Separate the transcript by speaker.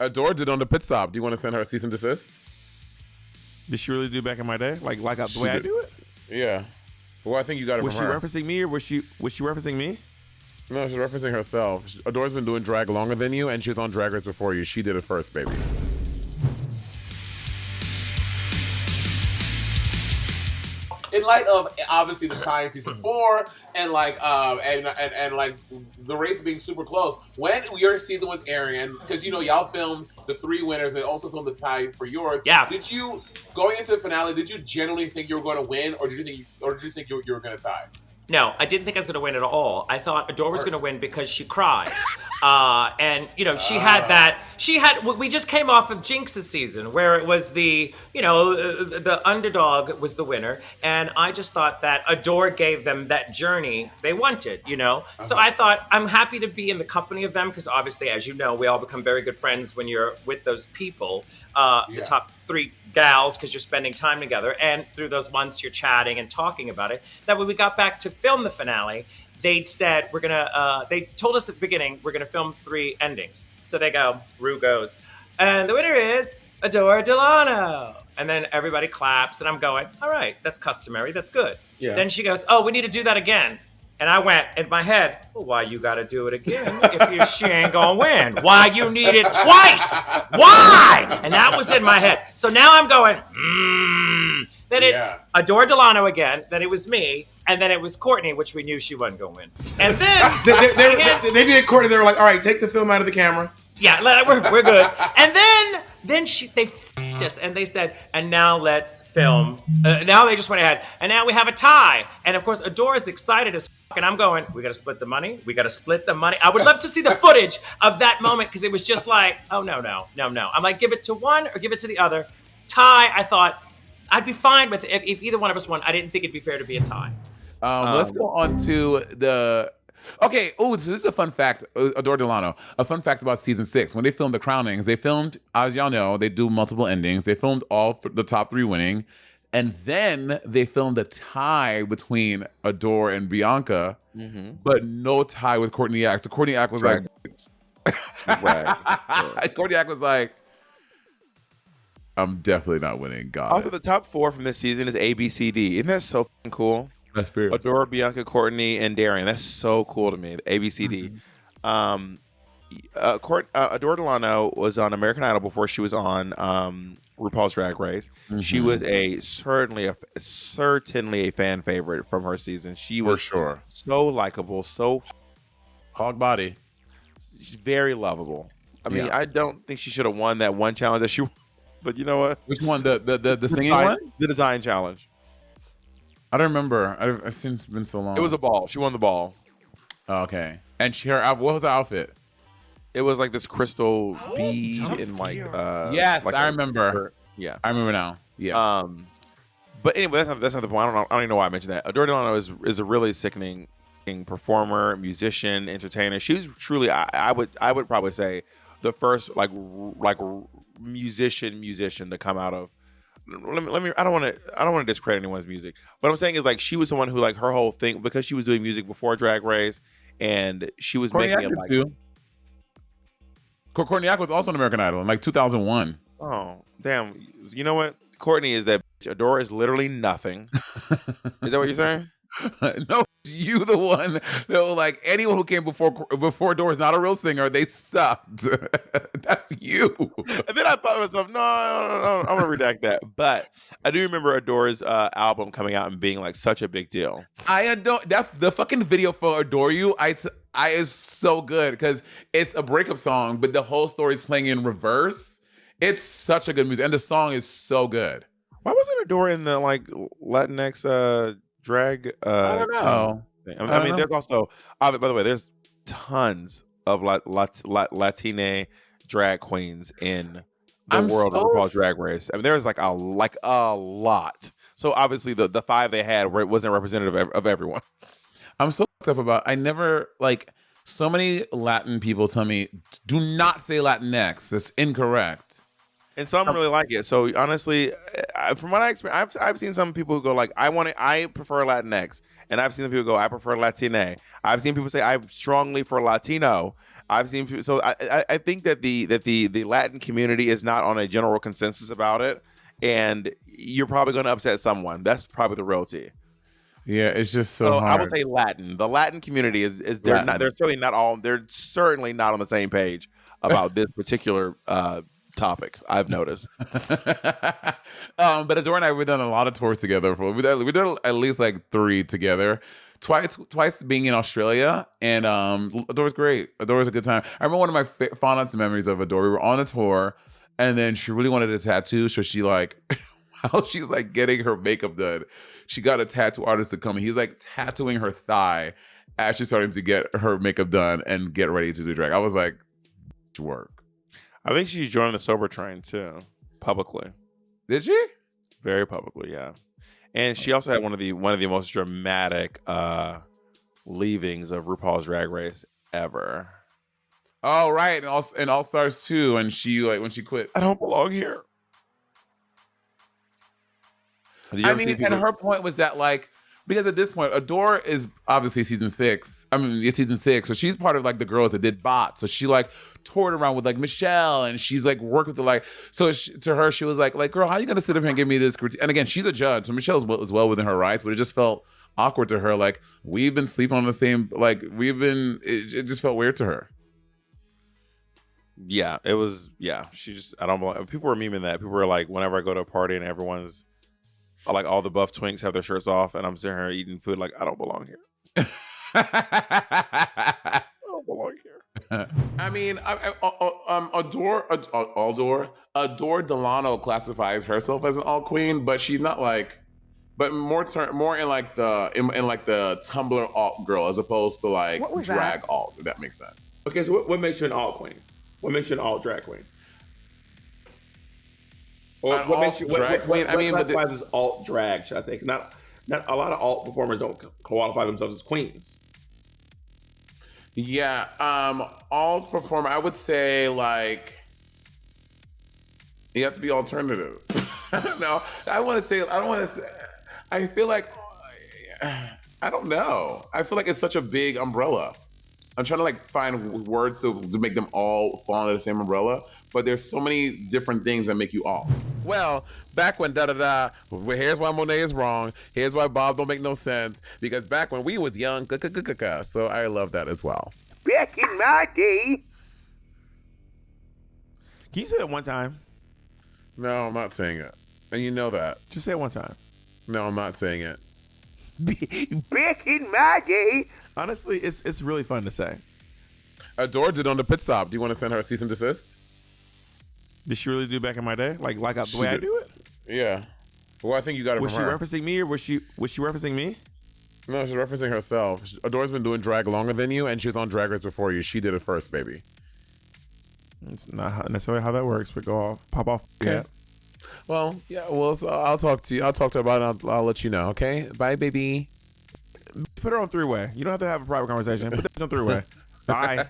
Speaker 1: Adore did on the pit stop. Do you want to send her a cease and desist?
Speaker 2: Did she really do back in my day? Like the way I do it?
Speaker 1: Yeah. Well, I think you got it
Speaker 2: Was
Speaker 1: from
Speaker 2: she
Speaker 1: her.
Speaker 2: referencing me or was she referencing me?
Speaker 1: No, she's referencing herself. Adore's been doing drag longer than you, and she was on Drag Race before you. She did it first, baby.
Speaker 3: In light of obviously the tie in season 4 and like and like the race being super close, when your season was airing, and because y'all filmed the 3 winners and also filmed the tie for yours, did you, going into the finale, did you genuinely think you were going to win, or did you think you were going to tie?
Speaker 4: No, I didn't think I was going to win at all. I thought Adore was going to win because she cried. And, she had that. We just came off of Jinx's season where it was the underdog was the winner. And I just thought that Adore gave them that journey they wanted, So I thought I'm happy to be in the company of them because obviously, as you know, we all become very good friends when you're with those people, the top 3 gals, because you're spending time together, and through those months you're chatting and talking about it. That when we got back to film the finale, they said they told us at the beginning we're gonna film 3 endings. So they go, Rue goes, and the winner is Adore Delano. And then everybody claps, and I'm going, all right, that's customary, that's good. Yeah. Then she goes, oh, we need to do that again. And I went in my head, well, why you got to do it again if she ain't going to win? Why you need it twice? Why? And that was in my head. So now I'm going, Then it's Adore Delano again. Then it was me. And then it was Courtney, which we knew she wasn't going to win. And then...
Speaker 2: they did Courtney. They were like, all right, take the film out of the camera.
Speaker 4: Yeah, we're good. And then they f***ed us and they said, and now let's film. Now they just went ahead. And now we have a tie. And of course, Adore is excited as f***, and I'm going, we got to split the money. We got to split the money. I would love to see the footage of that moment because it was just like, oh, no. I'm like, give it to one or give it to the other. Tie, I thought I'd be fine with it if either one of us won. I didn't think it'd be fair to be a tie.
Speaker 1: Let's go on to the... Okay, so this is a fun fact, Adore Delano. A fun fact about season 6. When they filmed The Crownings, they filmed, as y'all know, they do multiple endings. They filmed all the top 3 winning. And then they filmed a tie between Adore and Bianca, but no tie with Courtney Act. So Courtney Act was like... Courtney Act was like, I'm definitely not winning.
Speaker 2: Also, the top 4 from this season is A, B, C, D. Isn't that so fucking cool?
Speaker 1: That's fair.
Speaker 2: Adore, Bianca, Courtney, and Darian. That's so cool to me. The ABCD. Adore Delano was on American Idol before she was on RuPaul's Drag Race. She was certainly a fan favorite from her season. She was so likable, so
Speaker 1: hog body,
Speaker 2: very lovable. I mean, I don't think she should have won that one challenge that she. But you know what?
Speaker 1: Which one? The singing one?
Speaker 2: The design challenge.
Speaker 1: I don't remember. I've seen it's been so long.
Speaker 2: It was a ball. She won the ball.
Speaker 1: Oh, okay. And what was her outfit?
Speaker 2: It was like this crystal bead and like
Speaker 1: yes,
Speaker 2: like
Speaker 1: I remember.
Speaker 2: Yeah,
Speaker 1: I remember now. Yeah.
Speaker 2: But anyway, that's not the point. I don't even know why I mentioned that. Adore Delano is a really sickening performer, musician, entertainer. She was truly, I would probably say, the first like musician to come out of. Let me. I don't want to discredit anyone's music. What I'm saying is like she was someone who like her whole thing, because she was doing music before Drag Race, and she was making it like. Too.
Speaker 1: Courtney Act was also on American Idol in like 2001.
Speaker 2: Oh damn! You know what? Courtney is that bitch. Adore is literally nothing. Is that what you're saying?
Speaker 1: No, you the one that was like, anyone who came before Adore is not a real singer. They sucked. That's you.
Speaker 2: And then I thought to myself, no, I'm gonna redact that. But I do remember Adore's album coming out and being like such a big deal.
Speaker 1: I adore that. The fucking video for Adore You, I is so good because it's a breakup song, but the whole story is playing in reverse. It's such a good music, and the song is so good.
Speaker 2: Why wasn't Adore in the like Latinx drag?
Speaker 1: I don't know.
Speaker 2: I mean, there's also, by the way, there's tons of Latina drag queens in the world of RuPaul's Drag Race. I mean, there's like a lot. So obviously, the 5 they had wasn't representative of everyone.
Speaker 1: I'm so fucked up about. I never like so many Latin people tell me, do not say Latinx. It's incorrect.
Speaker 2: And some really like it. So honestly, from what I experience, I've seen some people who go like, I prefer Latinx, and I've seen some people go, I prefer Latina. I've seen people say I'm strongly for Latino, I've seen people. So I think that the Latin community is not on a general consensus about it, and you're probably going to upset someone. That's probably the realty.
Speaker 1: Yeah, it's just so
Speaker 2: So I
Speaker 1: hard.
Speaker 2: would say Latin. The Latin community is they're
Speaker 1: Latin.
Speaker 2: not. They're certainly not all. They're certainly not on the same page about this particular topic. I've noticed.
Speaker 1: But Adore and I, we've done a lot of tours together. We did at least like 3 together. Twice being in Australia, and Adore's great. Adore's a good time. I remember one of my fondest memories of Adore. We were on a tour, and then she really wanted a tattoo, so she like, while she's like getting her makeup done, she got a tattoo artist to come, and he's like tattooing her thigh as she's starting to get her makeup done and get ready to do drag. I was like, work.
Speaker 2: I think she joined the sober train too, publicly.
Speaker 1: Did she?
Speaker 2: Very publicly, yeah. And she also had one of the most dramatic leavings of RuPaul's Drag Race ever.
Speaker 1: Oh right, and All Stars 2, and she like when she quit.
Speaker 2: I don't belong here.
Speaker 1: I mean, and her point was that like, because at this point, Adore is obviously season 6. I mean, it's season 6, so she's part of like the girls that did bots. So she like toured around with like Michelle, and she's like worked with the like. So to her, she was like, girl, how you gonna sit up here and give me this critique? And again, she's a judge, so Michelle's was well within her rights, but it just felt awkward to her. Like we've been sleeping on the same, like it just felt weird to her.
Speaker 2: Yeah, it was. Yeah, she just. I don't belong. People were memeing that. People were like, whenever I go to a party and everyone's. Like all the buff twinks have their shirts off, and I'm sitting here eating food. Like I don't belong here. I don't belong here.
Speaker 1: I mean, Adore Delano classifies herself as an alt queen, but she's not like, but more in like the in like the Tumblr alt girl as opposed to like drag alt. If that makes sense.
Speaker 5: Okay, so what makes you an alt queen? What makes you an alt drag queen? Or what makes you
Speaker 1: drag queen? I mean,
Speaker 5: what classifies as alt drag? Should I say? Not a lot of alt performers don't qualify themselves as queens.
Speaker 1: Yeah, alt performer. I would say like you have to be alternative. I don't know. I don't want to say. I feel like I don't know. I feel like it's such a big umbrella. I'm trying to like find words to make them all fall under the same umbrella, but there's so many different things that make you alt. Well, back when here's why Monet is wrong. Here's why Bob don't make no sense. Because back when we was young, so I love that as well.
Speaker 5: Back in my day.
Speaker 2: Can you say that one time?
Speaker 1: No, I'm not saying it, and you know that.
Speaker 2: Just say it one time.
Speaker 1: No, I'm not saying it.
Speaker 5: Back in my day.
Speaker 2: Honestly, it's really fun to say.
Speaker 1: Adore did on the pit stop. Do you want to send her a cease and desist?
Speaker 2: Did she really do back in my day? Like the way I do it?
Speaker 1: Yeah. Well, I think you got it
Speaker 2: Was she
Speaker 1: from her.
Speaker 2: referencing me or was she referencing me?
Speaker 1: No, she's referencing herself. Adore's been doing drag longer than you, and she was on Drag Race before you. She did it first, baby.
Speaker 2: It's not necessarily how that works, but pop off.
Speaker 1: Okay.
Speaker 2: Yeah.
Speaker 1: Well, yeah. Well, so I'll talk to you. I'll talk to her about it. I'll let you know. Okay. Bye, baby.
Speaker 2: Put her on 3-way. You don't have to have a private conversation. Put her on 3-way. Bye.